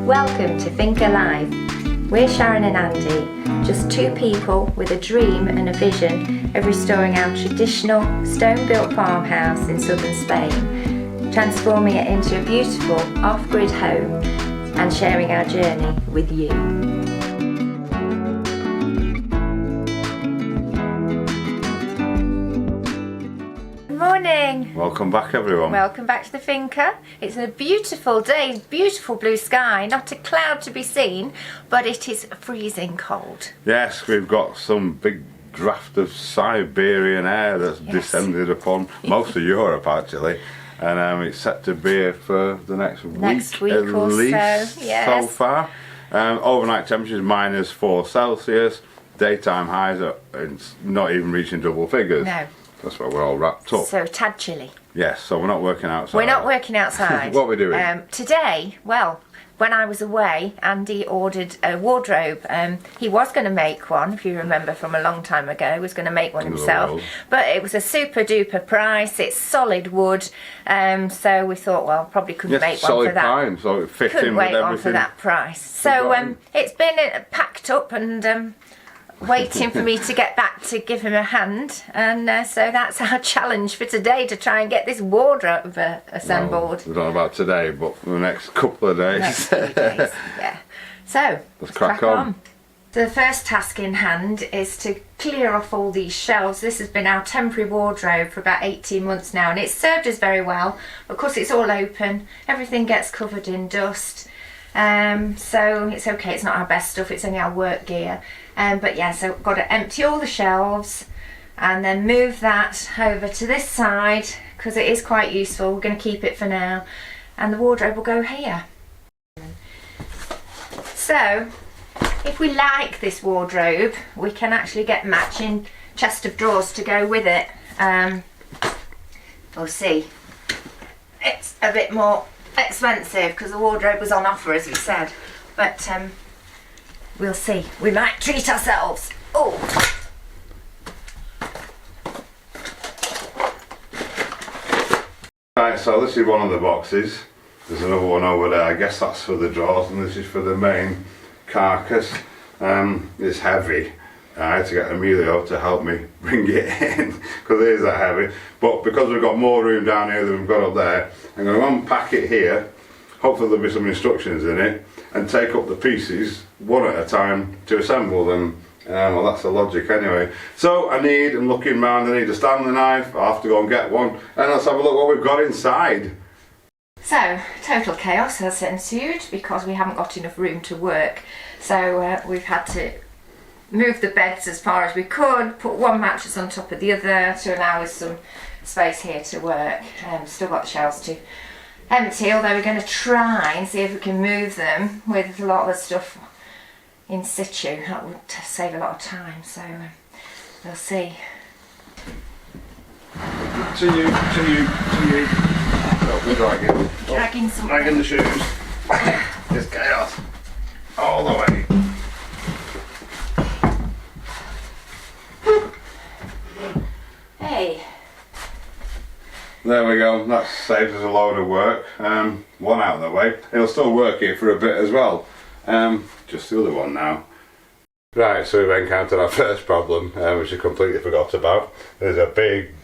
Welcome to Think Alive. We're Sharon and Andy, just two people with a dream and a vision of restoring our traditional stone-built farmhouse in southern Spain, transforming it into a beautiful off-grid home and sharing our journey with you. Morning. Welcome back, everyone. Welcome back to the Finca. It's a beautiful day, beautiful blue sky, not a cloud to be seen, but it is freezing cold. Yes, we've got some big draft of Siberian air that's descended upon most of Europe actually, and it's set to be here for the next week at or least so. Yes. So far. Overnight temperatures -4°C, daytime highs are not even reaching double figures. No. That's why we're all wrapped up. So tad chilly. Yes, so we're not working outside. We're not working outside. What are we doing? Today, well, when I was away, Andy ordered a wardrobe. He was going to make one, if you remember from a long time ago. He was going to make one himself. But it was a super duper price. It's solid wood. So we thought, well, probably couldn't make one for that. Pine, so it fit couldn't in with make everything. one for that price. So it's been packed up and waiting for me to get back to give him a hand, and so that's our challenge for today, to try and get this wardrobe assembled. Well, we don't know about today, but for the next couple of days. Next few days, yeah. So let's crack on. The first task in hand is to clear off all these shelves. This has been our temporary wardrobe for about 18 months now, and it's served us very well. Of course, it's all open, everything gets covered in dust, so it's okay. It's not our best stuff, it's only our work gear. But yeah, so got to empty all the shelves and then move that over to this side because it is quite useful. We're going to keep it for now, and the wardrobe will go here. So if we like this wardrobe, we can actually get matching chest of drawers to go with it. We'll see. It's a bit more expensive because the wardrobe was on offer, as we said, but we'll see. We might treat ourselves. Oh! Right, so this is one of the boxes. There's another one over there. I guess that's for the drawers, and this is for the main carcass. It's heavy. I had to get Emilio to help me bring it in because it is that heavy. But because we've got more room down here than we've got up there, I'm going to unpack it here. Hopefully there'll be some instructions in it, and take up the pieces one at a time to assemble them. Well, that's the logic anyway. So I'm looking round, I need a Stanley knife. I'll have to go and get one, and let's have a look what we've got inside. So total chaos has ensued because we haven't got enough room to work. So we've had to move the beds as far as we could, put one mattress on top of the other to allow us some space here to work. Still got the shelves to empty, although we're going to try and see if we can move them with a lot of the stuff in situ. That would save a lot of time, so we'll see. To you. Oh, we're dragging the shoes. It's chaos all the way. Hey. There we go, that saves us a load of work. One out of the way. It'll still work here for a bit as well. Just the other one now. Right, so we've encountered our first problem, which I completely forgot about. There's a big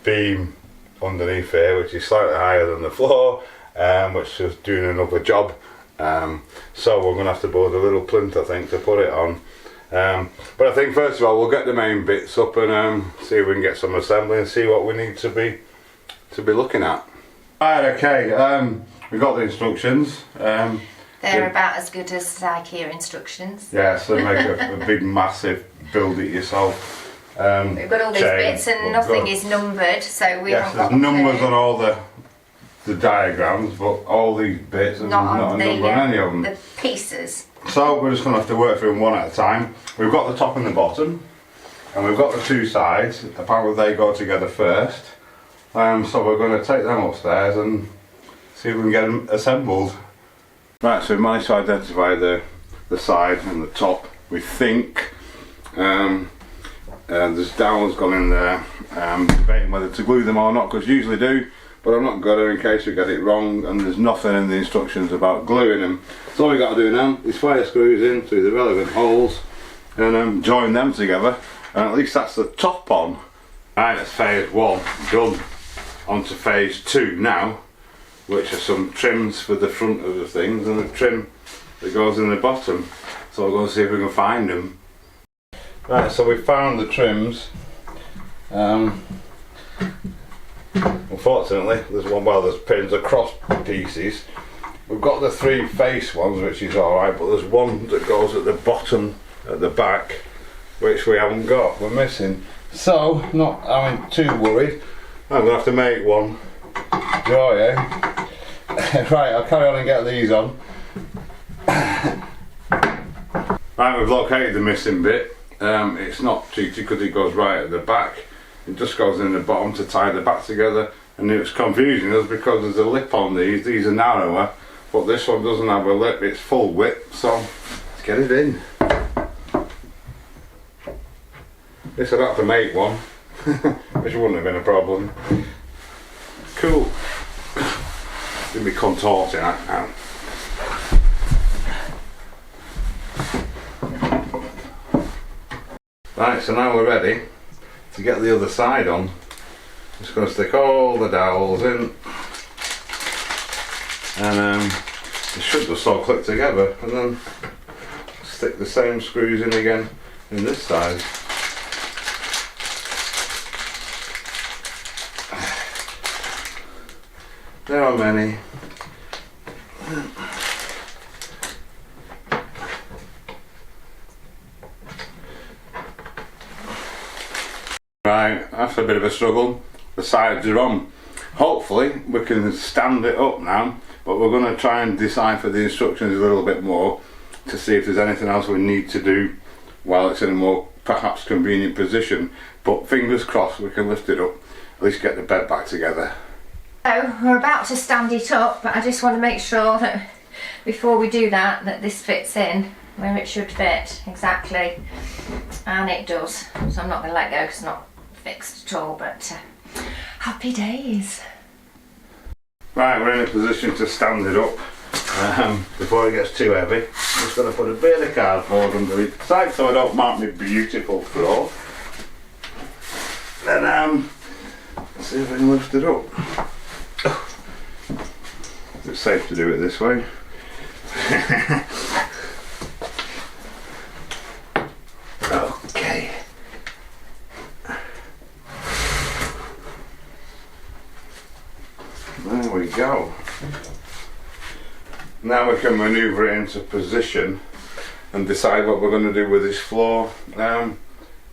beam underneath here, which is slightly higher than the floor, which is doing another job. So we're going to have to build a little plinth, I think, to put it on. But I think first of all we'll get the main bits up and see if we can get some assembly and see what we need to be looking at. Right, okay, we've got the instructions. They're about as good as IKEA instructions. Yeah, so make a big massive build it yourself. We've got all these bits and nothing is numbered, so we haven't got there's numbers on all the diagrams, but all these bits and not a number on any of them. The pieces. So we're just going to have to work through them one at a time. We've got the top and the bottom, and we've got the two sides. Apparently they go together first. So we're going to take them upstairs and see if we can get them assembled. Right, so we've managed to identify the side and the top, we think. There's dowels gone in there. Debating whether to glue them or not, because usually do. but I'm not gonna in case we get it wrong, and there's nothing in the instructions about gluing them. So all we got to do now is fire screws in through the relevant holes and join them together, and at least that's the top on. Right, that's phase 1 done. On to phase 2 now, which are some trims for the front of the things and a trim that goes in the bottom. So we'll go and see if we can find them. Right, so we found the trims. Unfortunately, there's pins across pieces. We've got the 3 face ones, which is alright, but there's one that goes at the bottom, at the back, which we haven't got, we're missing. So, not having too worried, I'm going to have to make one. Oh yeah. Right, I'll carry on and get these on. Right, we've located the missing bit. It's not cheaty because it goes right at the back. It just goes in the bottom to tie the back together, and it's confusing us because there's a lip on these. These are narrower, but this one doesn't have a lip, it's full width, so let's get it in. This I'd have to make one, which wouldn't have been a problem. Cool. Didn't be contorting that now. Right, so now we're ready to get the other side on. Just going to stick all the dowels in, and it should just all click together, and then stick the same screws in again in this side. There are many. Right, after a bit of a struggle, the sides are on. Hopefully we can stand it up now, but we're going to try and decipher the instructions a little bit more to see if there's anything else we need to do while it's in a more perhaps convenient position. But fingers crossed we can lift it up, at least get the bed back together. So we're about to stand it up, but I just want to make sure that before we do that, that this fits in where it should fit exactly, and it does. So I'm not going to let go because it's not fixed at all, but happy days. Right, we're in a position to stand it up before it gets too heavy. I'm just going to put a bit of cardboard under each side so I don't mark my beautiful floor. Then let's see if I can lift it up. It's safe to do it this way. Okay. There we go. Now we can manoeuvre it into position and decide what we're going to do with this floor,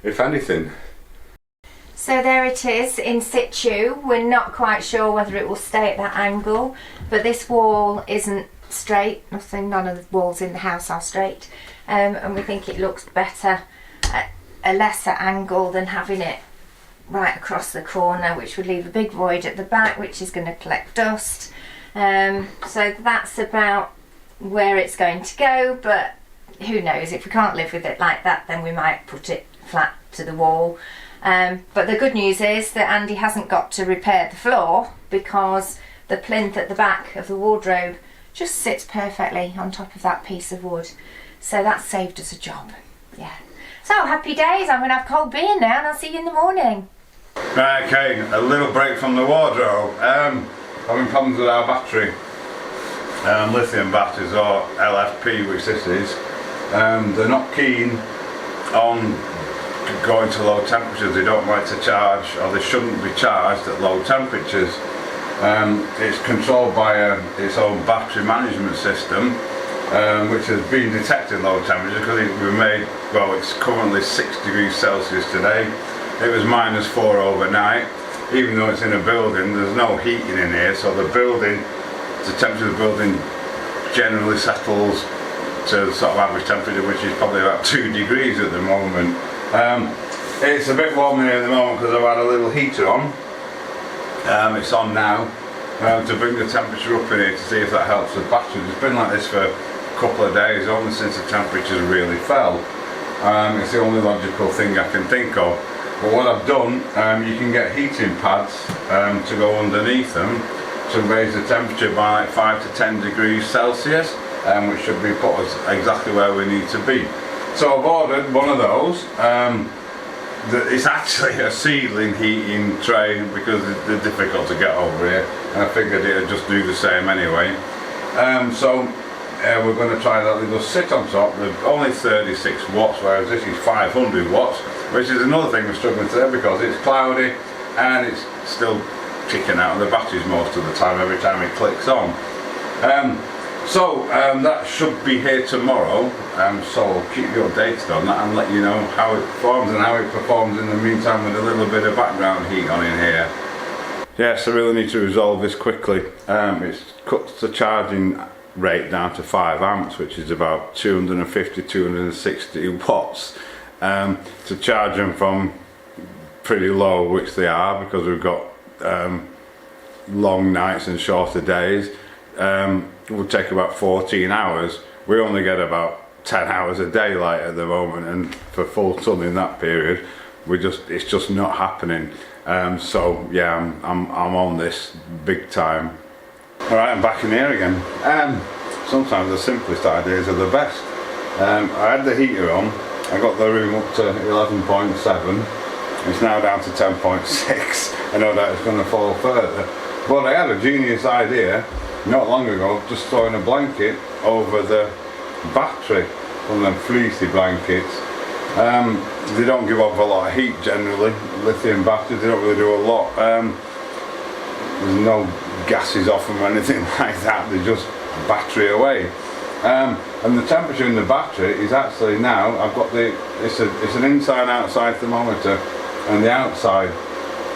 if anything. So there it is in situ. We're not quite sure whether it will stay at that angle, but this wall isn't straight. None of the walls in the house are straight, and we think it looks better at a lesser angle than having it right across the corner, which would leave a big void at the back, which is going to collect dust. So that's about where it's going to go, but who knows, if we can't live with it like that, then we might put it flat to the wall. But the good news is that Andy hasn't got to repair the floor because the plinth at the back of the wardrobe just sits perfectly on top of that piece of wood. So that saved us a job. Yeah. So happy days. I'm going to have cold beer now and I'll see you in the morning. Right, okay, a little break from the wardrobe. Having problems with our battery. Lithium batteries, or LFP, which this is. They're not keen on going to low temperatures. They don't like to charge, or they shouldn't be charged at low temperatures. It's controlled by its own battery management system, which has been detecting low temperatures because it's currently 6 degrees Celsius today. It was -4 overnight. Even though it's in a building, there's no heating in here, so the temperature of the building generally settles to the sort of average temperature, which is probably about 2 degrees at the moment. It's a bit warm in here at the moment because I've had a little heater on. It's on now to bring the temperature up in here to see if that helps the battery. It's been like this for a couple of days, only since the temperatures really fell. It's the only logical thing I can think of. But what I've done, you can get heating pads to go underneath them to raise the temperature by like 5 to 10 degrees Celsius, which should be put us exactly where we need to be. So I've ordered one of those. It's actually a ceiling heating tray because they're difficult to get over here, and I figured it would just do the same anyway. We're going to try that. They just sit on top. They're only 36 watts, whereas this is 500 watts, which is another thing we're struggling today because it's cloudy and it's still kicking out of the batteries most of the time every time it clicks on. That should be here tomorrow, so I'll keep you updated on that and let you know how it performs and how it performs in the meantime with a little bit of background heat on in here. Yes, I really need to resolve this quickly. It cuts the charging rate down to 5 amps, which is about 250-260 watts, to charge them from pretty low, which they are because we've got long nights and shorter days. It would take about 14 hours. We only get about 10 hours of daylight at the moment, and for full sun in that period, it's just not happening. So yeah, I'm on this big time. Alright, I'm back in here again. Sometimes the simplest ideas are the best. I had the heater on, I got the room up to 11.7, it's now down to 10.6. I know that it's going to fall further, but I had a genius idea not long ago, just throwing a blanket over the battery, one of them fleecy blankets. They don't give off a lot of heat generally, lithium batteries, they don't really do a lot. There's no gases off them or anything like that, they just battery away. And the temperature in the battery is actually now, I've got it's an inside outside thermometer, and the outside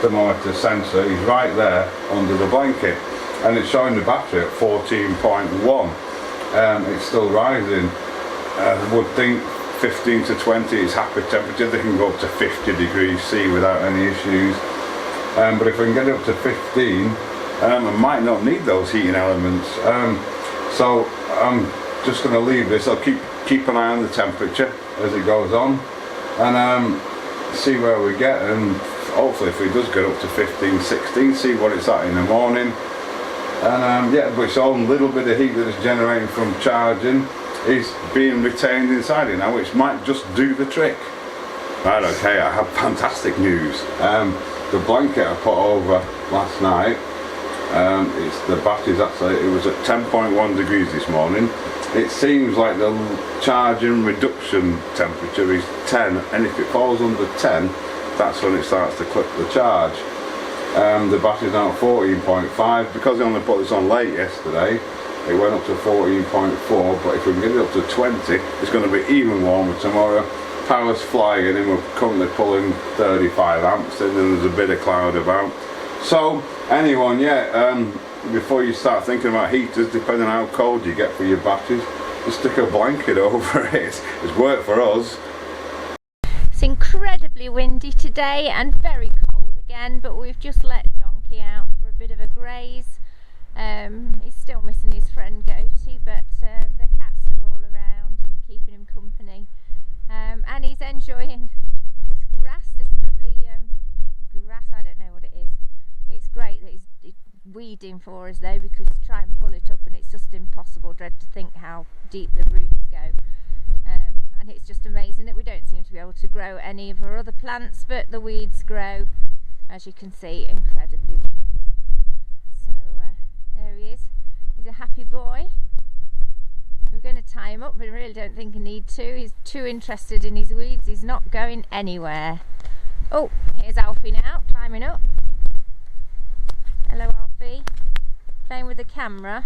thermometer sensor is right there under the blanket, and it's showing the battery at 14.1. It's still rising. I would think 15 to 20 is happy temperature. They can go up to 50 degrees C without any issues. But if we can get it up to 15, I might not need those heating elements. So I'm just going to leave this. I'll keep an eye on the temperature as it goes on, and see where we get, and hopefully if it does get up to 15, 16, see what it's at in the morning. And yeah, but its own little bit of heat that it's generating from charging is being retained inside it now, which might just do the trick. Right, okay, I have fantastic news. The blanket I put over last night, the battery's actually, it was at 10.1 degrees this morning. It seems like the charging reduction temperature is 10, and if it falls under 10, that's when it starts to clip the charge. The battery's now at 14.5. Because I only put this on late yesterday, it went up to 14.4, but if we can get it up to 20, it's going to be even warmer tomorrow. Power's flying, and we're currently pulling 35 amps in, and there's a bit of cloud about. So anyone, yeah, before you start thinking about heaters, depending on how cold you get for your batteries, just stick a blanket over it. It's worked for us. It's incredibly windy today and very cold again, but we've just let Donkey out for a bit of a graze. He's still missing his friend Goatee, but the cats are all around and keeping him company, and he's enjoying this grass, this lovely grass. I don't know what it is. It's great that he's weeding for us though, because to try and pull it up, and it's just impossible. Dread to think how deep the roots go, and it's just amazing that we don't seem to be able to grow any of our other plants, but the weeds grow, as you can see, incredibly well. So there he is. He's a happy boy. We're going to tie him up, but I really don't think I need to. He's too interested in his weeds. He's not going anywhere. Oh, here's Alfie now, climbing up. Hello Alfie, playing with the camera.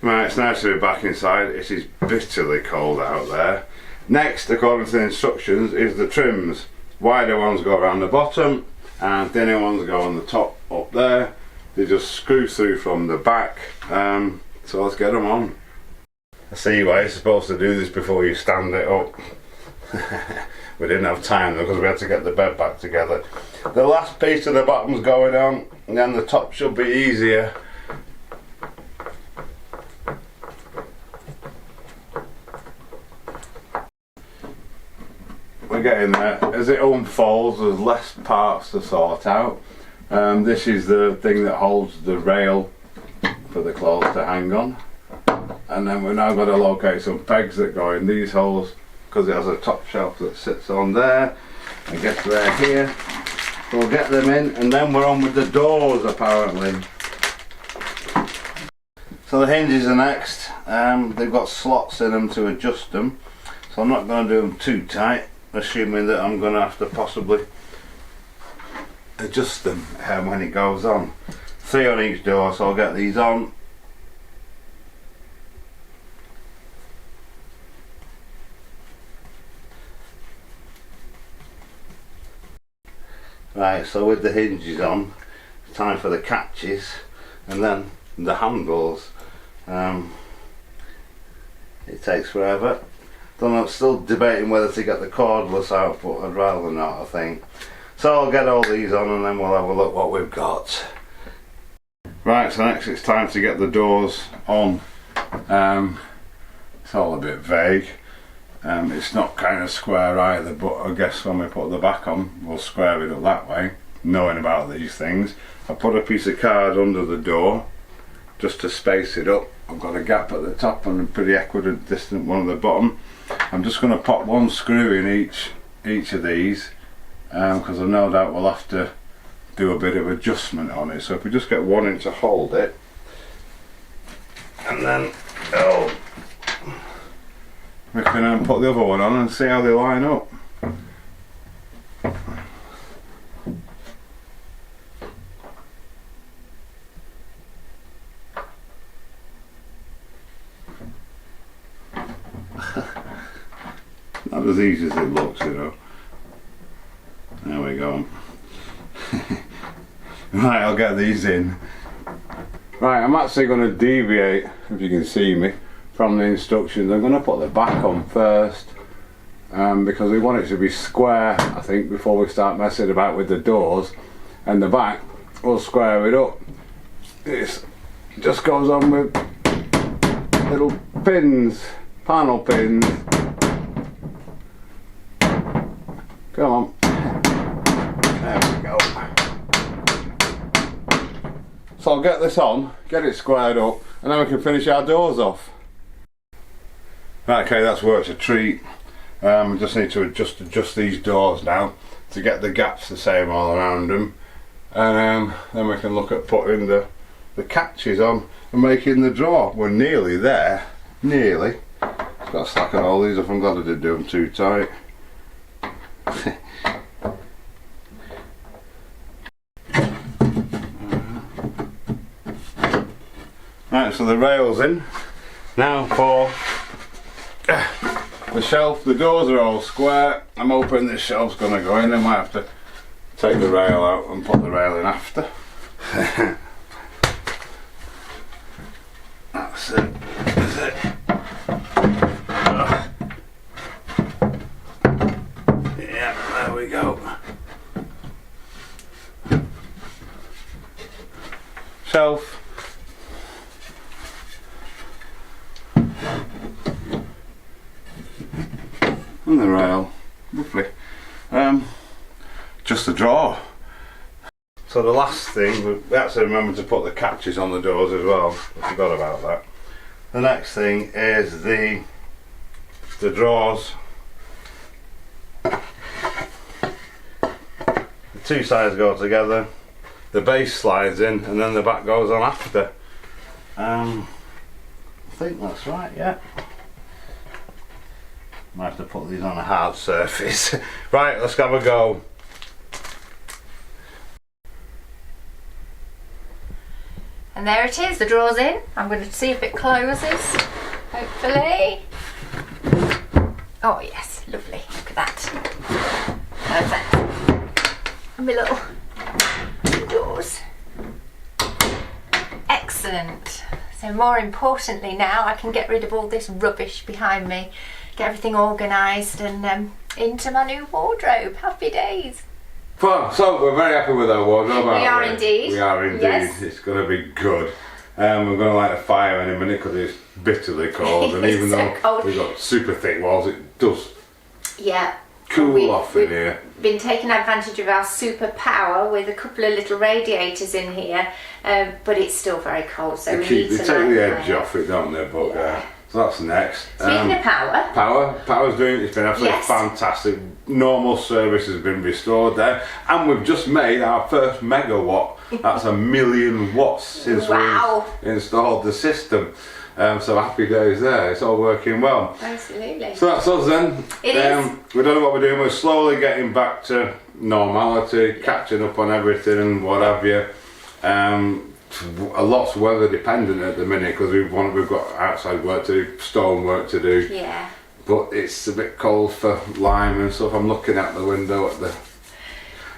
Right, it's nice to be back inside. It is bitterly cold out there. Next, according to the instructions, is the trims. Wider ones go around the bottom, and thinner ones go on the top up there. They just screw through from the back. So let's get them on. I see why you're supposed to do this before you stand it up. We didn't have time though, because we had to get the bed back together. The last piece of the bottom's going on, and then the top should be easier. getting there. As it unfolds, there's less parts to sort out. This is the thing that holds the rail for the clothes to hang on. And then we've now got to locate some pegs that go in these holes, because it has a top shelf that sits on there and gets there here. We'll get them in, and then we're on with the doors apparently. So the hinges are next. They've got slots in them to adjust them, so I'm not going to do them too tight, assuming that I'm going to have to possibly adjust them when it goes on. 3 on each door, so I'll get these on. Right, so with the hinges on, it's time for the catches and then the handles. It takes forever. I'm still debating whether to get the cordless out, but I'd rather not, I think. So I'll get all these on and then we'll have a look what we've got. Right, so next it's time to get the doors on. It's all a bit vague. It's not kind of square either, but I guess when we put the back on, we'll square it up that way, knowing about these things. I put a piece of card under the door just to space it up. I've got a gap at the top and a pretty equidistant one at the bottom. I'm just going to pop one screw in each of these, because I no doubt we'll have to do a bit of adjustment on it. So if we just get one in to hold it, and then we can put the other one on and see how they line up. Not as easy as it looks, you know. There we go. Right, I'll get these in. Right, I'm actually going to deviate, if you can see me, from the instructions. I'm going to put the back on first, because we want it to be square, I think, before we start messing about with the doors. And the back, we'll square it up. It just goes on with little pins, panel pins. Come on. There we go. So I'll get this on, get it squared up, and then we can finish our doors off. Right, okay, that's worked a treat. We just need to adjust these doors now to get the gaps the same all around them, and then we can look at putting the catches on and making the drawer. We're nearly there, nearly. Just got to slacken all these up. I'm glad I didn't do them too tight. Right, so the rail's in. Now for the shelf. The doors are all square. I'm hoping this shelf's going to go in. I might have to take the rail out and put the rail in after. That's it. That's it. Yeah, there we go. Shelf. And the rail, lovely. Just the drawer. So the last thing, we actually remembered to put the catches on the doors as well. I forgot about that. The next thing is the drawers. The two sides go together, the base slides in, and then the back goes on after. I think that's right, yeah. Might have to put these on a hard surface. Right, let's have a go. And there it is, the drawer's in. I'm going to see if it closes, hopefully. Oh yes, lovely, look at that. Perfect. And my little doors. Excellent. So more importantly now, I can get rid of all this rubbish behind me, get everything organised and into my new wardrobe. Happy days. Well, so we're very happy with our wardrobe, aren't we? We are indeed. We are indeed. Yes. It's going to be good. We're going to light a fire in a minute because it's bitterly cold, and even so though cold. we've got super thick walls, it does. Yeah, cool off in here. Been taking advantage of our super power with a couple of little radiators in here, but it's still very cold, so we need to take the edge off it, don't they? But so that's next. Speaking of power's doing it's been absolutely fantastic. Normal service has been restored there, and we've just made our first megawatt. That's 1,000,000 watts since we installed the system. So happy days there. It's all working well. Absolutely. So that's us then. It is. We don't know what we're doing. We're slowly getting back to normality, catching up on everything and what have you. A lot's weather dependent at the minute because we've got outside work to do, stone work to do. Yeah. But it's a bit cold for lime and stuff. I'm looking out the window at the.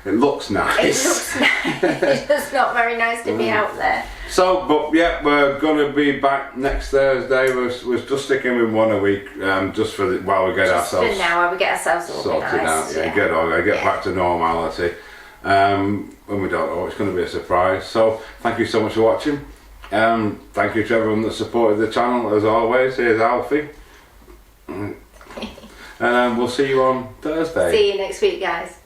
It looks nice. It looks nice. It's not very nice to be out there. So, but yeah, we're gonna be back next Thursday. We're just sticking with one a week, just for while we get ourselves. For now, while we get ourselves sorted out. Get back to normality. When we don't know, it's going to be a surprise. So, thank you so much for watching. Thank you to everyone that supported the channel as always. Here's Alfie, and we'll see you on Thursday. See you next week, guys.